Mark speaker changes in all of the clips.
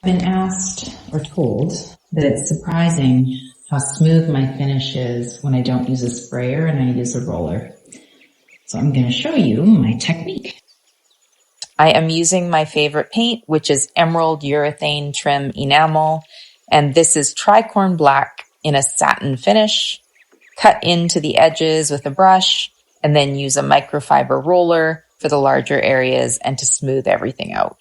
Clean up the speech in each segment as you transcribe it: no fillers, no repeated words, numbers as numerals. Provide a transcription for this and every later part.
Speaker 1: I've been asked or told that it's surprising how smooth my finish is when I don't use a sprayer and I use a roller. So I'm going to show you my technique.
Speaker 2: I am using my favorite paint, which is Emerald Urethane Trim Enamel, and this is tricorn black in a satin finish. Cut into the edges with a brush, and then use a microfiber roller for the larger areas and to smooth everything out.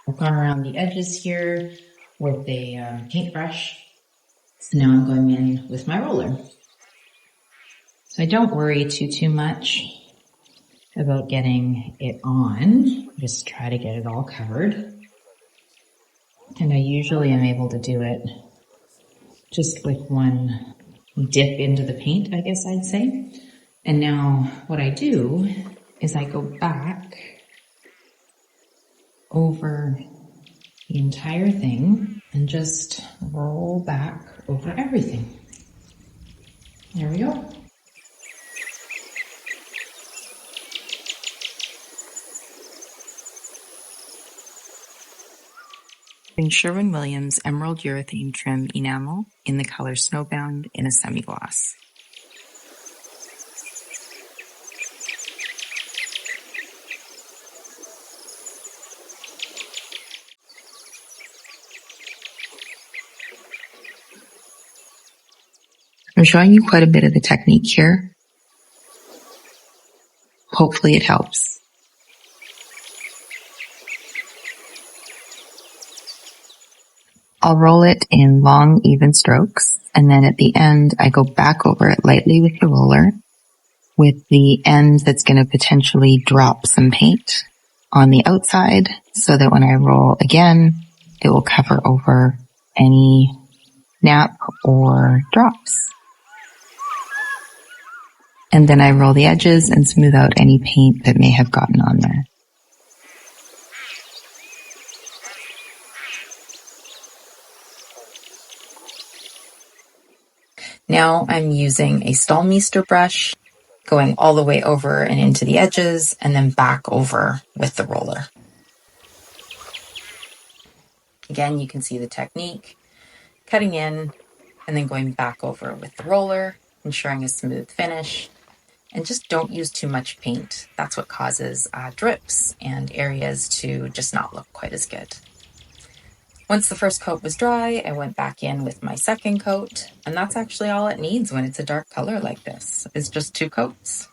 Speaker 1: I've gone around the edges here with a paintbrush. So now I'm going in with my roller. So I don't worry too much about getting it on. Just try to get it all covered. And I usually am able to do it just with one dip into the paint, I guess I'd say. And now what I do is I go back over the entire thing and just roll back over everything. There we go.
Speaker 2: Sherwin-Williams Emerald Urethane Trim Enamel in the color Snowbound in a semi-gloss. I'm showing you quite a bit of the technique here. Hopefully it helps. I'll roll it in long, even strokes, and then at the end, I go back over it lightly with the roller, with the end that's going to potentially drop some paint on the outside, so that when I roll again, it will cover over any nap or drops. And then I roll the edges and smooth out any paint that may have gotten on there. Now I'm using a Stallmeister brush, going all the way over and into the edges, and then back over with the roller. Again, you can see the technique, cutting in and then going back over with the roller, ensuring a smooth finish. And just don't use too much paint. That's what causes drips and areas to just not look quite as good. Once the first coat was dry, I went back in with my second coat, and that's actually all it needs when it's a dark color like this, is just 2 coats.